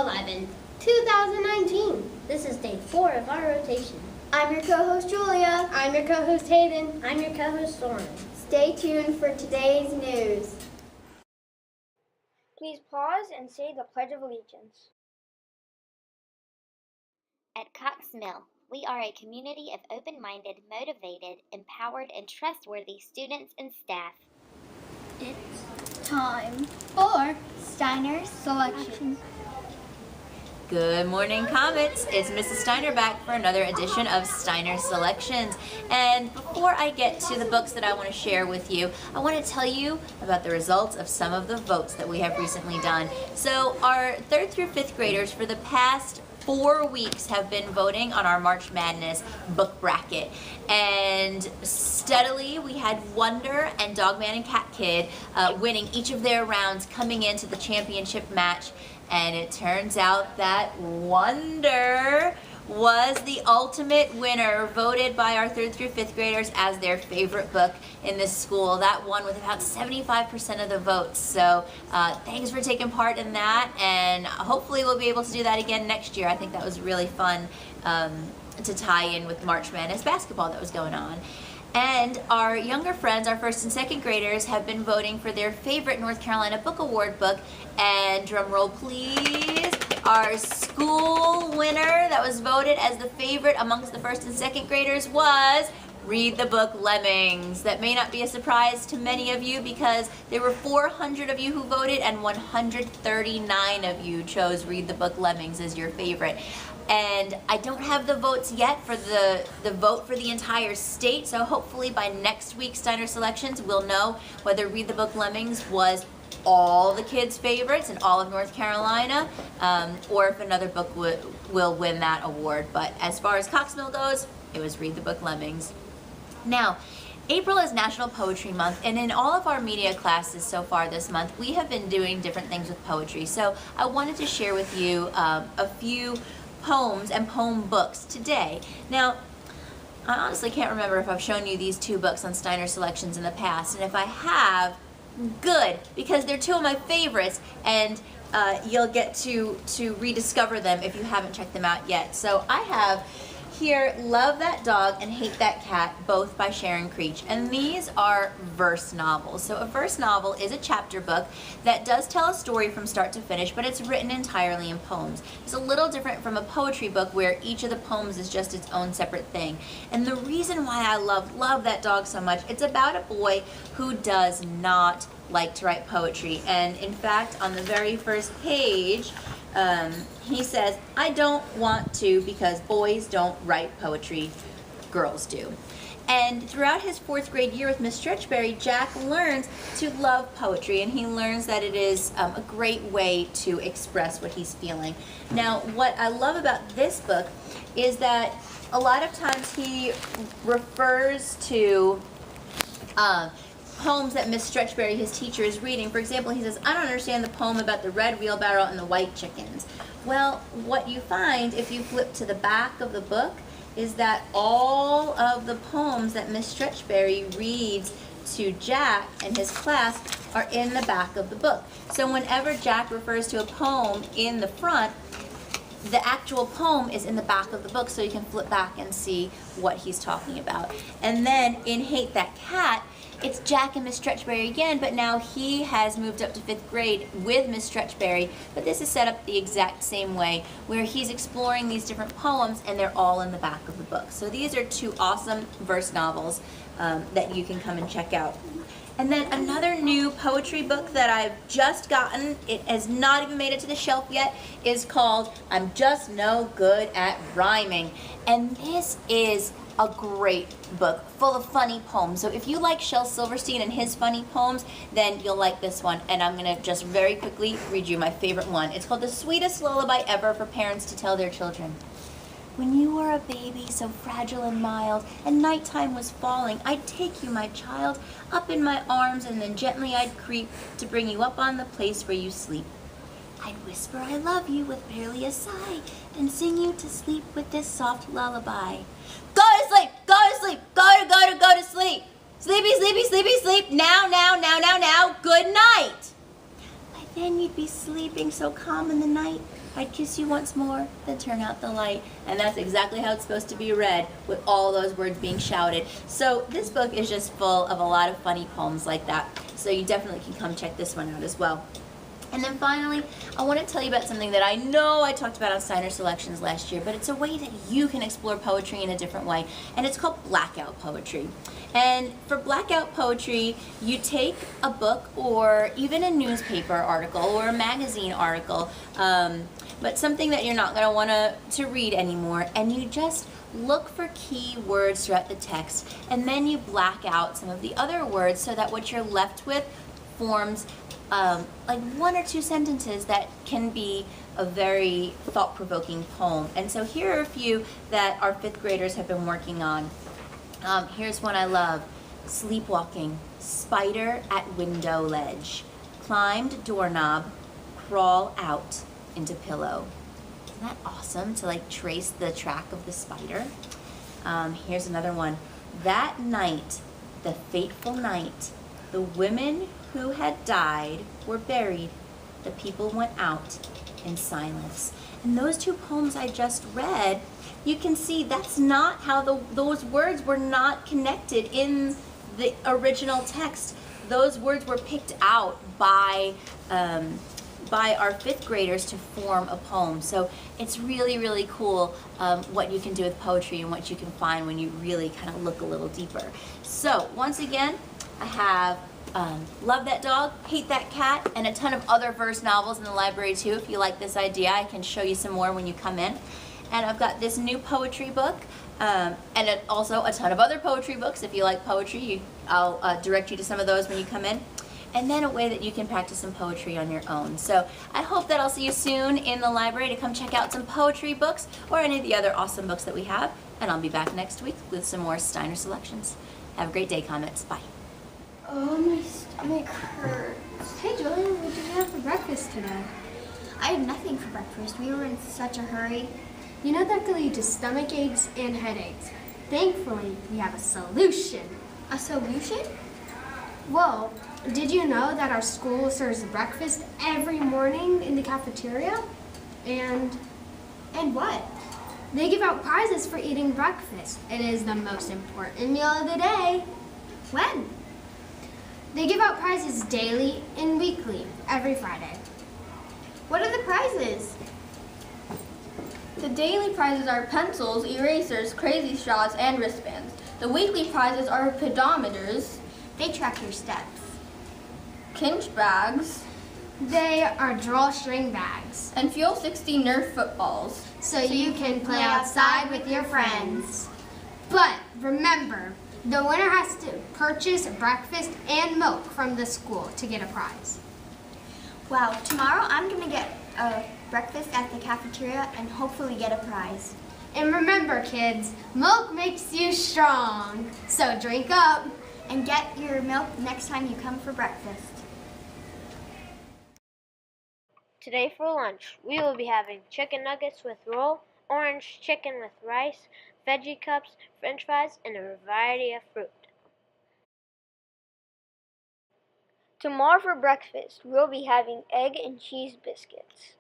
11, 2019. This is day 4 of our rotation. I'm your co-host Julia. I'm your co-host Hayden. I'm your co-host Soren. Stay tuned for today's news. Please pause and say the Pledge of Allegiance. At Cox Mill, we are a community of open-minded, motivated, empowered, and trustworthy students and staff. It's time for Steiner Selection. Good morning, Comets. It's Mrs. Steiner back for another edition of Steiner Selections. And before I get to the books that I want to share with you, I want to tell you about the results of some of the votes that we have recently done. So our 3rd through 5th graders for the past 4 weeks have been voting on our March Madness book bracket, and steadily we had Wonder and Dogman and Cat Kid winning each of their rounds, coming into the championship match. And it turns out that Wonder was the ultimate winner, voted by our 3rd through 5th graders as their favorite book in this school. That won with about 75% of the votes. So thanks for taking part in that, and hopefully we'll be able to do that again next year. I think that was really fun to tie in with March Madness basketball that was going on. And our younger friends, our 1st and 2nd graders, have been voting for their favorite North Carolina Book Award book. And drum roll please, our school winner that was voted as the favorite amongst the 1st and 2nd graders was Read the Book Lemmings. That may not be a surprise to many of you because there were 400 of you who voted and 139 of you chose Read the Book Lemmings as your favorite. And I don't have the votes yet for the vote for the entire state, so hopefully by next week's Steiner Selections we'll know whether Read the Book Lemmings was all the kids' favorites in all of North Carolina, or if another book will win that award. But as far as Cox Mill goes, it was Read the Book Lemmings. Now, April is National Poetry Month, and in all of our media classes so far this month, we have been doing different things with poetry. So I wanted to share with you a few poems and poem books today. Now, I honestly can't remember if I've shown you these 2 books on Steiner Selections in the past, and if I have, good, because they're 2 of my favorites, and you'll get to rediscover them if you haven't checked them out yet. So I have here Love That Dog and Hate That Cat, both by Sharon Creech, and these are verse novels. So a verse novel is a chapter book that does tell a story from start to finish, but it's written entirely in poems. It's a little different from a poetry book where each of the poems is just its own separate thing. And the reason why I love That Dog so much, it's about a boy who does not like to write poetry. And in fact, on the very first page, he says, I don't want to because boys don't write poetry, girls do. And throughout his 4th grade year with Miss Stretchberry, Jack learns to love poetry, and he learns that it is a great way to express what he's feeling. Now, what I love about this book is that a lot of times he refers to poems that Miss Stretchberry, his teacher, is reading. For example, he says, I don't understand the poem about the red wheelbarrow and the white chickens. Well, what you find if you flip to the back of the book is that all of the poems that Miss Stretchberry reads to Jack and his class are in the back of the book. So whenever Jack refers to a poem in the front, the actual poem is in the back of the book, so you can flip back and see what he's talking about. And then in Hate That Cat, it's Jack and Miss Stretchberry again, but now he has moved up to 5th grade with Miss Stretchberry, but this is set up the exact same way, where he's exploring these different poems, and they're all in the back of the book. So these are 2 awesome verse novels that you can come and check out. And then another new poetry book that I've just gotten, it has not even made it to the shelf yet, is called I'm Just No Good at Rhyming. And this is a great book full of funny poems. So if you like Shel Silverstein and his funny poems, then you'll like this one. And I'm going to just very quickly read you my favorite one. It's called The Sweetest Lullaby Ever for Parents to Tell Their Children. When you were a baby so fragile and mild, and nighttime was falling, I'd take you, my child, up in my arms, and then gently I'd creep to bring you up on the place where you sleep. I'd whisper I love you with barely a sigh, and sing you to sleep with this soft lullaby. Go to sleep, go to sleep, go to sleep. Sleepy, sleepy, sleepy, sleep, now, good night. By then you'd be sleeping so calm in the night, I'd kiss you once more, then turn out the light. And that's exactly how it's supposed to be read, with all those words being shouted. So this book is just full of a lot of funny poems like that. So you definitely can come check this one out as well. And then finally, I want to tell you about something that I know I talked about on Steiner Selections last year, but it's a way that you can explore poetry in a different way, and it's called blackout poetry. And for blackout poetry, you take a book or even a newspaper article or a magazine article, but something that you're not going to want to read anymore, and you just look for key words throughout the text, and then you black out some of the other words so that what you're left with forms like 1 or 2 sentences that can be a very thought-provoking poem. And so here are a few that our 5th graders have been working on. Here's one I love. Sleepwalking, spider at window ledge, climbed doorknob, crawl out into pillow. Isn't that awesome to like trace the track of the spider? Here's another one. That night, the fateful night, the women who had died were buried. The people went out in silence. And those 2 poems I just read, you can see that's not how those words were not connected in the original text. Those words were picked out by our 5th graders to form a poem. So it's really, really cool what you can do with poetry and what you can find when you really kind of look a little deeper. So once again, I have Love That Dog, Hate That Cat, and a ton of other verse novels in the library too. If you like this idea, I can show you some more when you come in. And I've got this new poetry book, and also a ton of other poetry books. If you like poetry, I'll direct you to some of those when you come in. And then a way that you can practice some poetry on your own. So I hope that I'll see you soon in the library to come check out some poetry books or any of the other awesome books that we have. And I'll be back next week with some more Steiner Selections. Have a great day, Comets. Bye. Oh, my stomach hurts. Hey, Julian, what did you have for breakfast today? I had nothing for breakfast. We were in such a hurry. You know that could lead to stomach aches and headaches. Thankfully, we have a solution. A solution? Well, did you know that our school serves breakfast every morning in the cafeteria? And what? they give out prizes for eating breakfast. It is the most important meal of the day. When? They give out prizes daily and weekly, every Friday. What are the prizes? The daily prizes are pencils, erasers, crazy straws, and wristbands. The weekly prizes are pedometers, They track your steps. Kinch bags, They are drawstring bags, and Fuel 60 Nerf footballs. so you can play outside with your friends. But remember, the winner has to purchase breakfast and milk from the school to get a prize. Wow, tomorrow I'm going to get a breakfast at the cafeteria and hopefully get a prize. And remember, kids, milk makes you strong. So drink up. And get your milk next time you come for breakfast. Today for lunch, we will be having chicken nuggets with roll, orange chicken with rice, veggie cups, french fries, and a variety of fruit. Tomorrow for breakfast, we'll be having egg and cheese biscuits.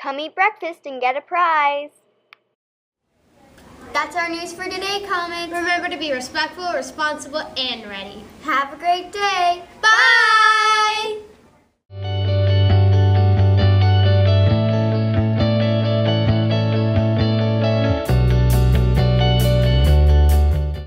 Come eat breakfast and get a prize. That's our news for today, Comets. Remember to be respectful, responsible, and ready. Have a great day. Bye.